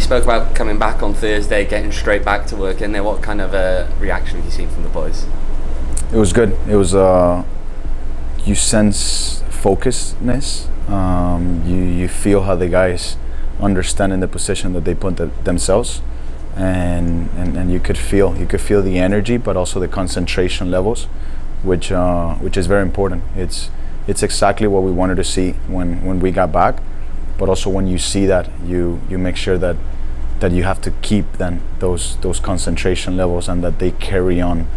spoke about coming back on Thursday, getting straight back to work in there. What kind of reaction have you seen from the boys? It was good. It was you sense focusedness. You feel how the guys understand in the position that they put themselves, and you could feel the energy, but also the concentration levels, which is very important. It's exactly what we wanted to see when we got back, but also when you see that, you make sure that you have to keep then those concentration levels, and that they carry on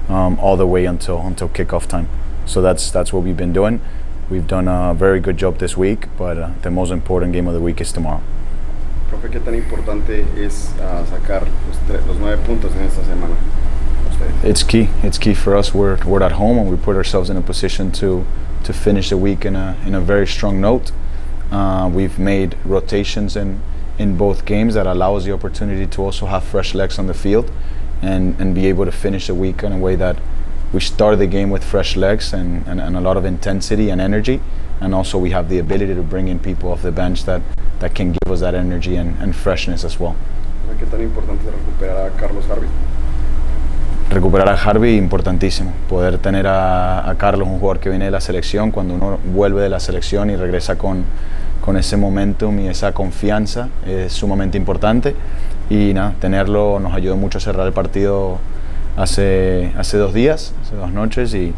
all the way until kickoff time. So that's what we've been doing. We've done a very good job this week, but the most important game of the week is tomorrow. Profe, ¿qué tan importante es sacar los 9 puntos en esta semana? It's key. It's key for us. We're at home, and we put ourselves in a position to finish the week in a very strong note. We've made rotations in both games that allow us the opportunity to also have fresh legs on the field, and be able to finish the week in a way that we start the game with fresh legs and a lot of intensity and energy, and also we have the ability to bring in people off the bench that can give us that energy and freshness as well. ¿Qué tan importante es recuperar a Carlos Harvey? Recuperar a Harvey, importantísimo. Poder tener a Carlos, un jugador que viene de la selección, cuando uno vuelve de la selección y regresa con ese momentum y esa confianza, es sumamente importante. Y nada, tenerlo nos ayudó mucho a cerrar el partido hace 2 días, hace 2 noches, y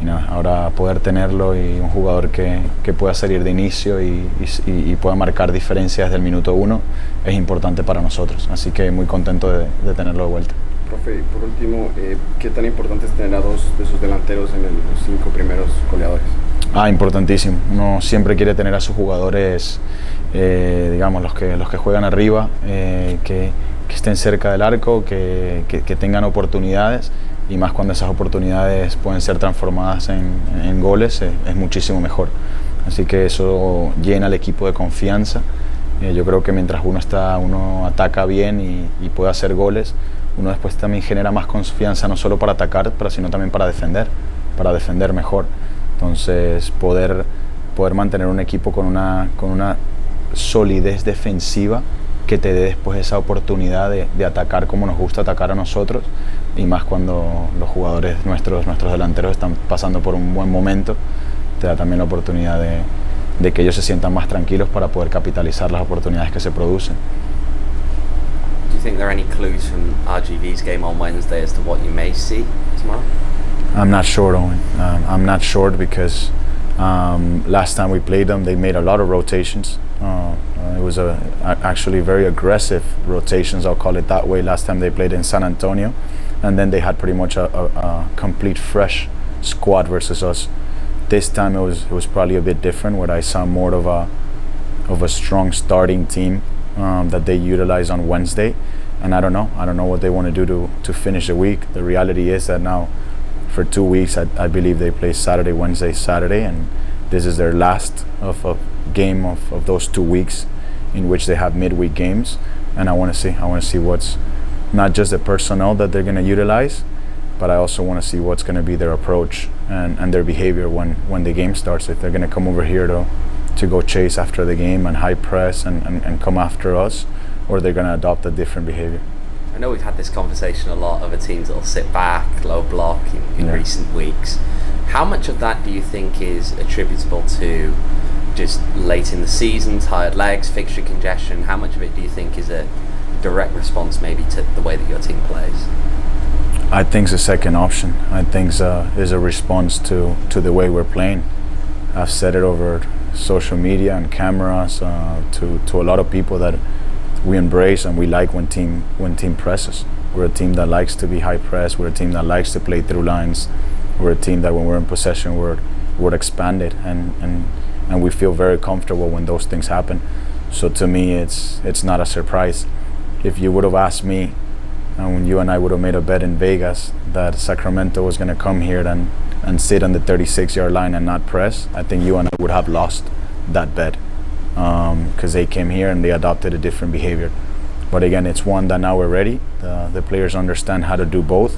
nada, ahora poder tenerlo y un jugador que pueda salir de inicio y pueda marcar diferencias desde el minuto 1 es importante para nosotros. Así que muy contento de tenerlo de vuelta. Profe, por último, ¿qué tan importante es tener a 2 de sus delanteros en los 5 primeros goleadores? Importantísimo. Uno siempre quiere tener a sus jugadores, digamos, los que juegan arriba, que estén cerca del arco, que tengan oportunidades, y más cuando esas oportunidades pueden ser transformadas en goles, es muchísimo mejor. Así que eso llena al equipo de confianza. Yo creo que mientras uno ataca bien y puede hacer goles, uno después también genera más confianza, no solo para atacar, pero sino también para defender mejor. Entonces poder mantener un equipo con una solidez defensiva que te dé después esa oportunidad de atacar como nos gusta atacar a nosotros, y más cuando los jugadores nuestros delanteros están pasando por un buen momento, te da también la oportunidad de que ellos se sientan más tranquilos para poder capitalizar las oportunidades que se producen. Do you think there are any clues from RGV's game on Wednesday as to what you may see tomorrow? I'm not sure, Owen. I'm not sure because last time we played them, they made a lot of rotations. It was actually very aggressive rotations, I'll call it that way, last time they played in San Antonio. And then they had pretty much a complete fresh squad versus us. This time it was probably a bit different, where I saw more of a strong starting team that they utilize on Wednesday. And I don't know what they want to do to finish the week. The reality is that now for 2 weeks, I believe they play Saturday, Wednesday, Saturday, and this is their last of a game of those 2 weeks in which they have midweek games. And I want to see what's not just the personnel that they're going to utilize, but I also want to see what's going to be their approach and their behavior when the game starts. If they're going to come over here to go chase after the game and high press and come after us, or they're going to adopt a different behavior. I know we've had this conversation a lot over teams that will sit back, low block in recent weeks. How much of that do you think is attributable to just late in the season, tired legs, fixture congestion? How much of it do you think is a direct response maybe to the way that your team plays? I think it's a second option. I think it's a response to the way we're playing. I've said it over social media and cameras to a lot of people that we embrace and we like when team presses. We're a team that likes to be high press. We're a team that likes to play through lines. We're a team that when we're in possession, we're expanded and we feel very comfortable when those things happen. So to me, it's not a surprise. If you would have asked me, and when you and I would have made a bet in Vegas that Sacramento was going to come here and sit on the 36-yard line and not press, I think you and I would have lost that bet because they came here and they adopted a different behavior. But again, it's one that now we're ready. The players understand how to do both.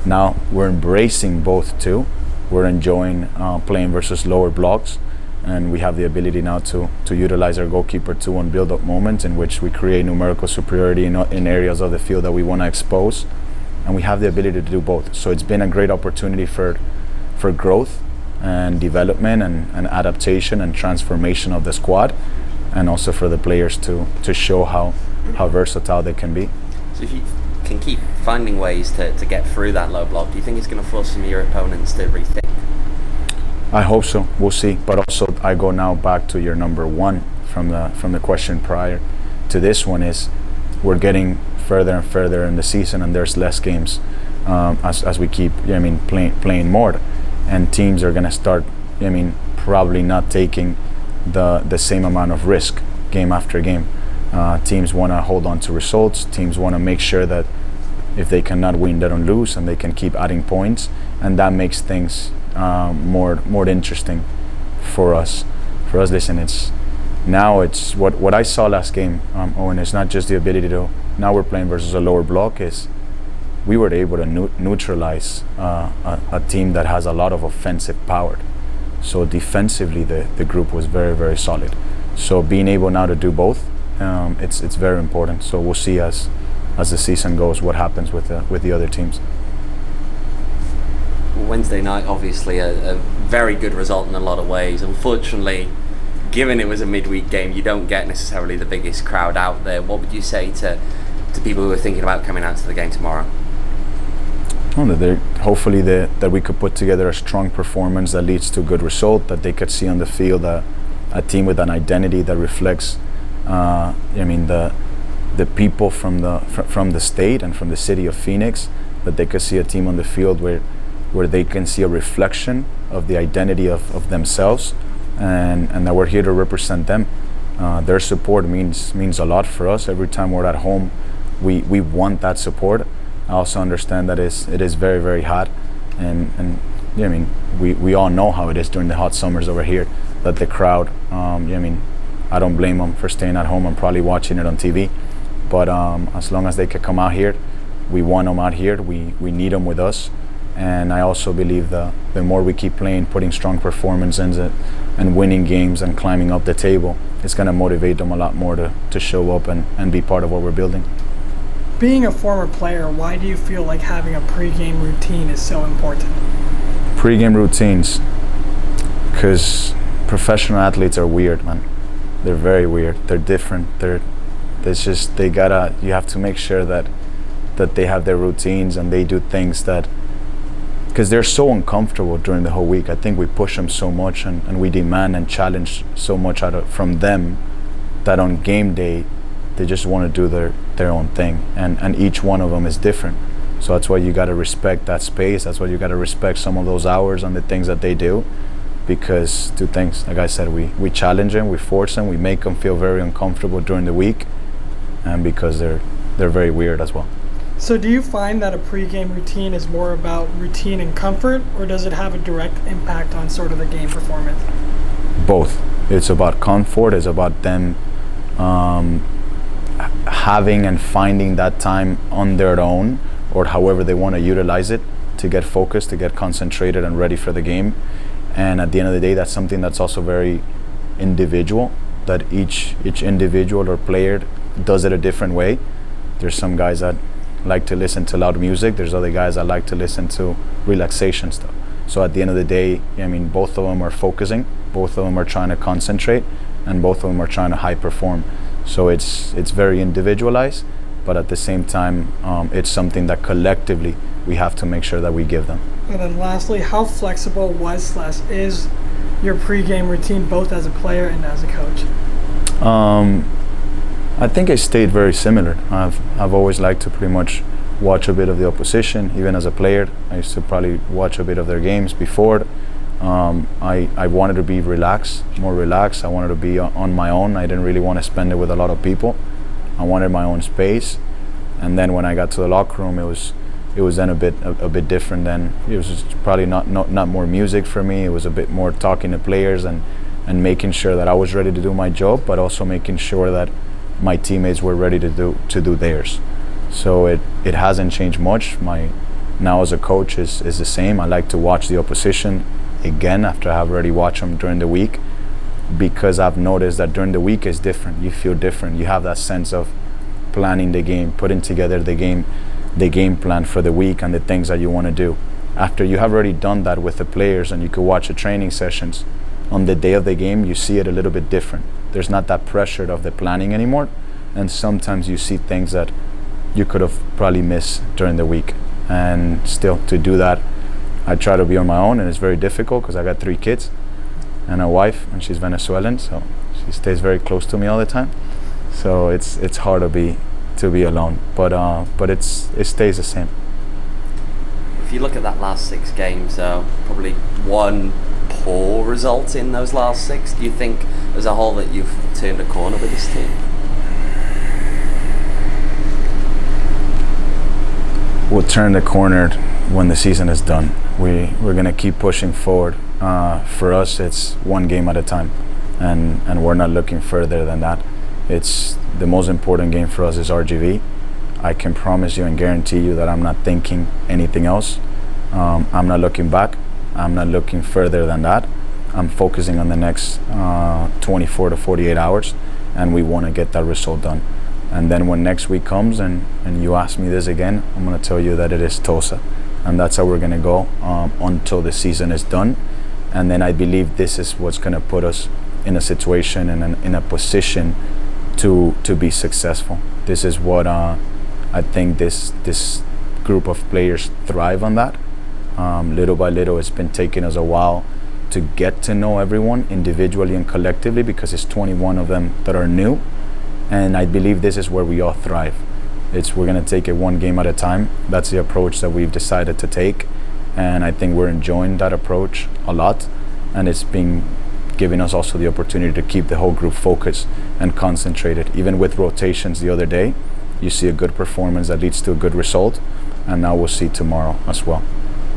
Now we're embracing both too. We're enjoying playing versus lower blocks, and we have the ability now to utilize our goalkeeper too on build-up moments in which we create numerical superiority in areas of the field that we want to expose, and we have the ability to do both. So it's been a great opportunity for growth and development and adaptation and transformation of the squad, and also for the players to show how versatile they can be. So if you can keep finding ways to get through that low block, do you think it's going to force some of your opponents to rethink? I hope so. We'll see. But also, I go now back to your number one from the question prior to this one, is we're getting further and further in the season, and there's less games as we keep playing more, and teams are going to start probably not taking the same amount of risk game after game. Teams want to hold on to results. Teams want to make sure that if they cannot win, they don't lose, and they can keep adding points, and that makes things more interesting for us. Listen, it's what I saw last game, Owen. It's not just the ability to. Now we're playing versus a lower block. Is we were able to neutralize a team that has a lot of offensive power. So defensively, the group was very, very solid. So being able now to do both, it's very important. So we'll see as the season goes what happens with the other teams. Wednesday night, obviously a very good result in a lot of ways. Unfortunately, given it was a midweek game, you don't get necessarily the biggest crowd out there. What would you say to people who are thinking about coming out to the game tomorrow? Hopefully that we could put together a strong performance that leads to a good result, that they could see on the field a team with an identity that reflects the people from the state and from the city of Phoenix, that they could see a team on the field where they can see a reflection of the identity of themselves, and that we're here to represent them. Their support means a lot for us. Every time we're at home, we want that support. I also understand that it is very, very hot, and we all know how it is during the hot summers over here, that the crowd, I don't blame them for staying at home and probably watching it on TV, but as long as they can come out here, we want them out here. We need them with us, and I also believe the more we keep playing, putting strong performances and winning games and climbing up the table, it's going to motivate them a lot more to show up and be part of what we're building. Being a former player, why do you feel like having a pre-game routine is so important? Pre-game routines, because professional athletes are weird, man. They're very weird. They're different. You have to make sure that they have their routines and they do things that, because they're so uncomfortable during the whole week. I think we push them so much and we demand and challenge so much from them that on game day they just want to do their own thing, and each one of them is different. So that's why you got to respect that space. That's why you got to respect some of those hours and the things that they do, because two things, like I said, we challenge them, we force them, we make them feel very uncomfortable during the week, and because they're very weird as well. So do you find that a pre-game routine is more about routine and comfort, or does it have a direct impact on sort of the game performance? Both. It's about comfort. It's about them having and finding that time on their own, or however they want to utilize it, to get focused, to get concentrated and ready for the game. And at the end of the day, that's something that's also very individual, that each individual or player does it a different way. There's some guys that like to listen to loud music. There's other guys that like to listen to relaxation stuff. So at the end of the day, both of them are focusing, both of them are trying to concentrate, and both of them are trying to high perform. So it's very individualized, but at the same time, it's something that collectively we have to make sure that we give them. And then lastly, how flexible is your pre-game routine, both as a player and as a coach? I think I stayed very similar. I've always liked to pretty much watch a bit of the opposition, even as a player. I used to probably watch a bit of their games before. I wanted to be more relaxed. I wanted to be on my own. I didn't really want to spend it with a lot of people. I wanted my own space. And then when I got to the locker room, it was then a bit different. Then it was just probably not more music for me. It was a bit more talking to players and making sure that I was ready to do my job, but also making sure that my teammates were ready to do theirs. So it hasn't changed much. Now as a coach is the same. I like to watch the opposition again after I have already watched them during the week, because I've noticed that during the week is different. You feel different. You have that sense of planning the game, putting together the game plan for the week and the things that you want to do. After you have already done that with the players and you could watch the training sessions, on the day of the game you see it a little bit different. There's not that pressure of the planning anymore, and sometimes you see things that you could have probably missed during the week. And still, to do that, I try to be on my own, and it's very difficult because I got 3 kids and a wife, and she's Venezuelan, so she stays very close to me all the time. So it's hard to be alone, but it stays the same. If you look at that last 6 games, probably one poor result in those last 6. Do you think as a whole that you've turned a corner with this team? We'll turn the corner when the season is done. We're going to keep pushing forward. For us, it's one game at a time, and we're not looking further than that. It's the most important game for us is RGV. I can promise you and guarantee you that I'm not thinking anything else. I'm not looking back. I'm not looking further than that. I'm focusing on the next 24 to 48 hours, and we want to get that result done. And then when next week comes and you ask me this again, I'm going to tell you that it is Tosa. And that's how we're going to go until the season is done. And then I believe this is what's going to put us in a situation and in a position to be successful. This is what I think this group of players thrive on that. Little by little, it's been taking us a while to get to know everyone individually and collectively, because it's 21 of them that are new. And I believe this is where we all thrive. We're going to take it one game at a time. That's the approach that we've decided to take, and I think we're enjoying that approach a lot, and it's been giving us also the opportunity to keep the whole group focused and concentrated. Even with rotations the other day, you see a good performance that leads to a good result, and now we'll see tomorrow as well.